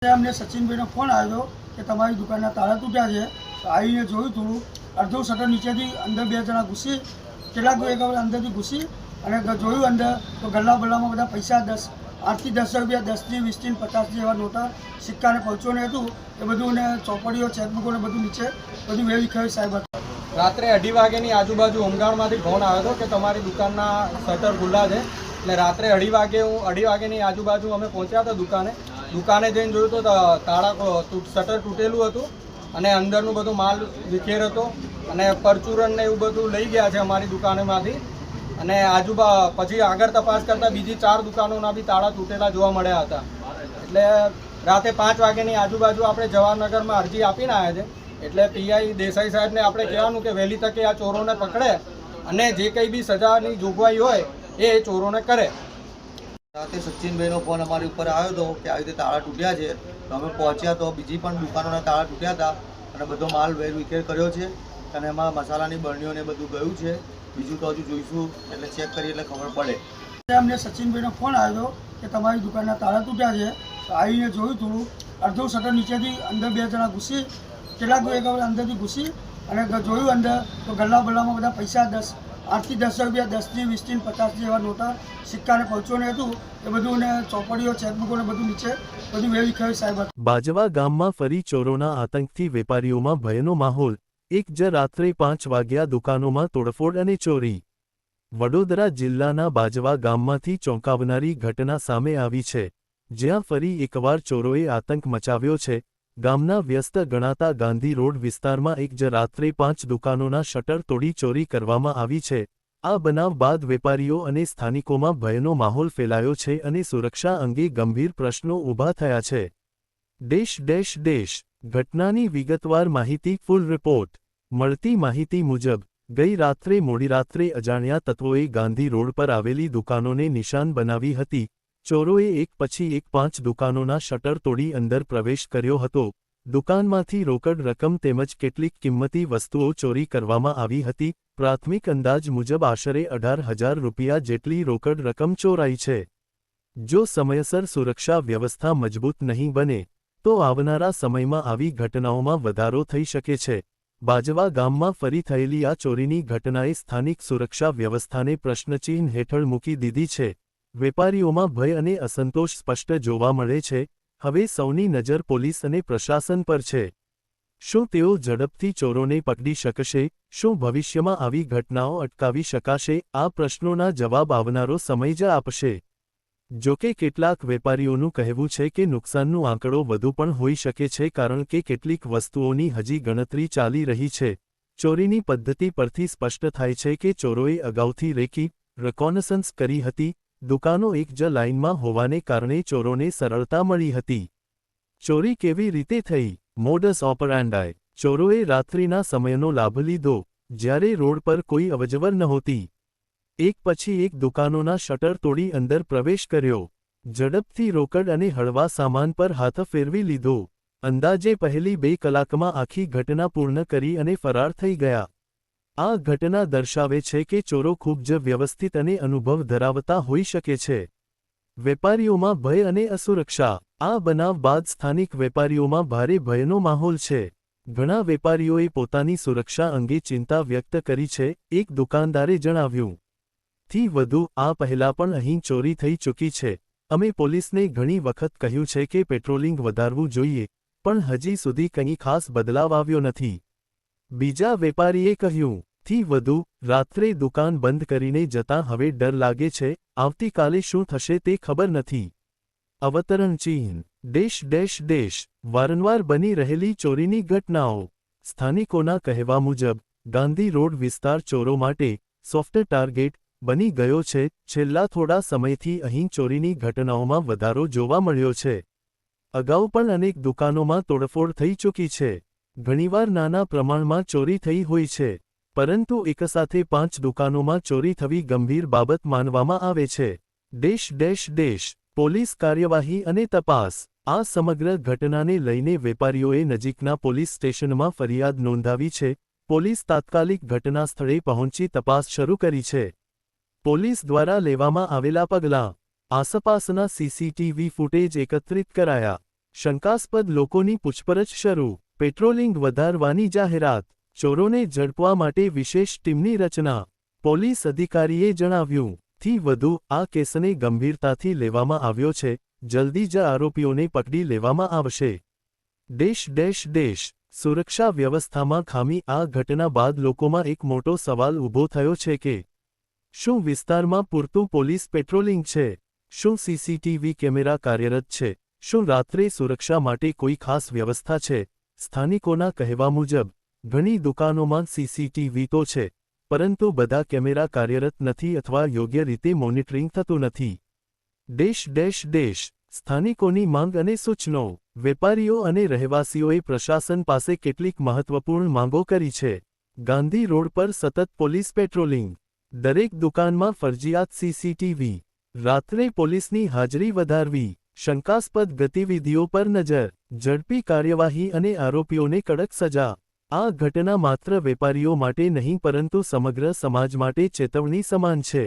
અમને સચિનભાઈનો ફોન આવ્યો કે તમારી દુકાનના તાળા તૂટ્યા છે. તો આવીને જોયું, થોડું અડધું શટર નીચેથી અંદર બે જણા ઘૂસી, કેટલાક એક અંદરથી ઘૂસી અને જોયું અંદર તો ગલ્લા બલ્લામાં બધા પૈસા 8 થી 10 રૂપિયા, 10 થી 20 થી 50 જેવા નોટા સિક્કાને પહોંચોને હતું એ બધું, ને ચોપડીઓ ચેકબુકો ને બધું નીચે બધું વેરી ખાયું સાહેબ. રાત્રે 2:30 વાગ્યાની આજુબાજુ હોમગાર્ડમાંથી ફોન આવ્યો હતો કે તમારી દુકાનના શટર ખુલ્લા છે. એટલે રાત્રે 2:30 વાગ્યાની આજુબાજુ અમે પહોંચ્યા હતા દુકાને જઈને જોયું તો તાળા શટર તૂટેલું હતું અને અંદરનું બધું માલ વિખેર હતો અને પરચુરણ ને એવું બધું લઈ ગયા છે અમારી દુકાનેમાંથી. અને પછી આગળ તપાસ કરતાં બીજી 4 દુકાનોના બી તાળા તૂટેલા જોવા મળ્યા હતા. એટલે રાતે 5 વાગ્યાની આજુબાજુ આપણે જવાહરનગરમાં અરજી આપીને આવ્યા છે. એટલે પીઆઈ દેસાઈ સાહેબને આપણે કહેવાનું કે વહેલી તકે આ ચોરોને પકડે અને જે કંઈ બી સજાની જોગવાઈ હોય એ ચોરોને કરે. રાતે સચિનભાઈનો ફોન અમારી ઉપર આવ્યો હતો કે આવી રીતે તાળા તૂટ્યા છે. તો અમે પહોંચ્યા તો બીજી પણ દુકાનોના તાળા તૂટ્યા હતા અને બધો માલ વેર વિખેર કર્યો છે અને એમાં મસાલાની બરણીઓને બધું ગયું છે. બીજું તો હજુ જોઈશું, એટલે ચેક કરીએ એટલે ખબર પડે. અમને સચિનભાઈનો ફોન આવ્યો કે તમારી દુકાનના તાળા તૂટ્યા છે. તો આવીને જોયું, થોડું અડધું શટર નીચેથી અંદર બે જણા ઘૂસી, કેટલાક એક અંદરથી ઘૂસી અને જોયું અંદર તો ગલ્લા બલ્લામાં બધા પૈસા 8 થી 10 રૂપિયા, 10 થી 20 થી 50 જેવા નોટા સિક્કાને પહોંચોને હતું એ બધું, ને ચોપડીઓ ચેકબુકો ને બધું નીચે બધું વેરી ખાયું સાહેબ. બાજવા ગામમાં ફરી ચોરોના આતંકથી વેપારીઓમાં ભયનો માહોલ. એક જ રાત્રે 5 વાગ્યા દુકાનોમાં તોડફોડ અને ચોરી. વડોદરા જિલ્લાના બાજવા ગામમાંથી ચોંકાવનારી ઘટના સામે આવી છે, જ્યાં ફરી એકવાર ચોરોએ આતંક મચાવ્યો છે. ગામના વ્યસ્ત ગણાતા ગાંધી રોડ વિસ્તારમાં એક જ રાત્રે 5 દુકાનોના શટર તોડી ચોરી કરવામાં આવી છે. આ બનાવ બાદ વેપારીઓ અને સ્થાનિકોમાં ભયનો માહોલ ફેલાયો છે અને સુરક્ષા અંગે ગંભીર પ્રશ્નો ઊભા થયા છે. ઘટનાની વિગતવાર માહિતી. ફૂલ રિપોર્ટ. મળતી માહિતી મુજબ ગઈ રાત્રે મોડી રાત્રે અજાણ્યા તત્વોએ ગાંધી રોડ પર આવેલી દુકાનોને નિશાન બનાવી હતી. ચોરોએ એક પછી એક 5 દુકાનોના શટર તોડી અંદર પ્રવેશ કર્યો હતો. દુકાનમાંથી રોકડ રકમ તેમજ કેટલીક કિંમતી વસ્તુઓ ચોરી કરવામાં આવી હતી. પ્રાથમિક અંદાજ મુજબ આશરે 18,000 રૂપિયા જેટલી રોકડ રકમ ચોરાઈ છે. જો સમયસર સુરક્ષા વ્યવસ્થા મજબૂત નહીં બને તો આવનારા સમયમાં આવી ઘટનાઓમાં વધારો થઈ શકે છે. બાજવા ગામમાં ફરી થયેલી આ ચોરીની ઘટનાએ સ્થાનિક સુરક્ષા વ્યવસ્થાને પ્રશ્નચિહ્ન હેઠળ મૂકી દીધી છે. વેપારીઓમાં ભય અને અસંતોષ સ્પષ્ટ જોવા મળે છે. હવે સૌની નજર પોલીસ અને પ્રશાસન પર છે. શું તેઓ ઝડપથી ચોરોને પકડી શકશે? શું ભવિષ્યમાં આવી ઘટનાઓ અટકાવી શકાશે? આ પ્રશ્નોના જવાબ આવનારો સમય જ આપશે. જોકે કેટલાક વેપારીઓનું કહેવું છે કે નુકસાનનો આંકડો વધુ પણ હોઈ શકે છે, કારણ કે કેટલીક વસ્તુઓની હજી ગણતરી ચાલી રહી છે. ચોરીની પદ્ધતિ પરથી સ્પષ્ટ થાય છે કે ચોરોએ અગાઉથી રિકોનસન્સ કરી હતી. દુકાનો એક જ લાઇનમાં હોવાને કારણે ચોરોને સરળતા મળી હતી. ચોરી કેવી રીતે થઈ? Modus operandi. ચોરોએ રાત્રિના સમયનો લાભ લીધો, જ્યારે રોડ પર કોઈ અવરજવર નહોતી. એક પછી એક દુકાનોના શટર તોડી અંદર પ્રવેશ કર્યો. ઝડપથી રોકડ અને હળવા સામાન પર હાથ ફેરવી લીધો. અંદાજે પહેલી 2 કલાકમાં આખી ઘટના પૂર્ણ કરી અને ફરાર થઈ ગયા. આ ઘટના દર્શાવે છે કે ચોરો ખૂબ જ વ્યવસ્થિત અને અનુભવ ધરાવતા હોઈ શકે છે. વેપારીઓમાં ભય અને અસુરક્ષા. આ બનાવ બાદ સ્થાનિક વેપારીઓમાં ભારે ભયનો માહોલ છે. ઘણા વેપારીઓએ પોતાની સુરક્ષા અંગે ચિંતા વ્યક્ત કરી છે. એક દુકાનદારે જણાવ્યું, થી વધુ, આ પહેલા પણ અહીં ચોરી થઈ ચૂકી છે. અમે પોલીસને ઘણી વખત કહ્યું છે કે પેટ્રોલિંગ વધારવું જોઈએ, પણ હજી સુધી કંઈ ખાસ બદલાવ આવ્યો નથી. બીજા વેપારીએ કહ્યું, થી વધુ, રાત્રે દુકાન બંધ કરીને જતાં હવે ડર લાગે છે. આવતીકાલે શું થશે તે ખબર નથી. અવતરણ ચિહ્ન. વારંવાર બની રહેલી ચોરીની ઘટનાઓ. સ્થાનિકોના કહેવા મુજબ ગાંધી રોડ વિસ્તાર ચોરો માટે સોફ્ટ ટાર્ગેટ બની ગયો છે. છેલ્લા થોડા સમયથી અહીં ચોરીની ઘટનાઓમાં વધારો જોવા મળ્યો છે. અગાઉ પણ અનેક દુકાનોમાં તોડફોડ થઈ ચૂકી છે. ઘણીવાર નાના પ્રમાણમાં ચોરી થઈ હોય છે, પરંતુ એકસાથે 5 દુકાનોમાં ચોરી થવી ગંભીર બાબત માનવામાં આવે છે. પોલીસ કાર્યવાહી અને તપાસ. આ સમગ્ર ઘટનાને લઈને વેપારીઓએ નજીકના પોલીસ સ્ટેશનમાં ફરિયાદ નોંધાવી છે. પોલીસ તાત્કાલિક ઘટના સ્થળે પહોંચી તપાસ શરૂ કરી છે. પોલીસ દ્વારા લેવામાં આવેલા પગલાં. આસપાસના સીસીટીવી ફૂટેજ એકત્રિત કરાયા. શંકાસ્પદ લોકોની પૂછપરછ શરૂ, પેટ્રોલિંગ વધારવાની જાહેરાત, ચોરોને ઝડપવા માટે વિશેષ ટીમની રચના, પોલીસ અધિકારીએ જણાવ્યું. થી વધુ, આ કેસને ગંભીરતાથી લેવામાં આવ્યો છે, જલ્દી જ આરોપીઓને પકડી લેવામાં આવશે. દેશ સુરક્ષા વ્યવસ્થામાં ખામી. આ ઘટના બાદ લોકોમાં એક મોટો સવાલ ઊભો થયો છે કે શું વિસ્તારમાં પૂરતું પોલીસ પેટ્રોલિંગ છે? શું સીસીટીવી કેમેરા કાર્યરત છે? શું રાત્રે સુરક્ષા માટે કોઈ ખાસ વ્યવસ્થા છે? સ્થાનિકોના કહેવા મુજબ ઘણી દુકાનોમાં સીસીટીવી તો છે, પરંતુ બધા કેમેરા કાર્યરત નથી અથવા યોગ્ય રીતે મોનિટરિંગ થતું નથી. દેશ સ્થાનિકોની માંગ અને સૂચનો. વેપારીઓ અને રહેવાસીઓએ પ્રશાસન પાસે કેટલીક મહત્વપૂર્ણ માંગો કરી છે. ગાંધી રોડ પર સતત પોલીસ પેટ્રોલિંગ, દરેક દુકાનમાં ફરજિયાત સીસીટીવી, રાત્રે પોલીસની હાજરી વધારવી, શંકાસ્પદ ગતિવિધિઓ પર નજર, ઝડપી કાર્યવાહી અને આરોપીઓને કડક સજા. આ ઘટના માત્ર વેપારીઓ માટે નહીં પરંતુ સમગ્ર સમાજ માટે ચેતવણી સમાન છે.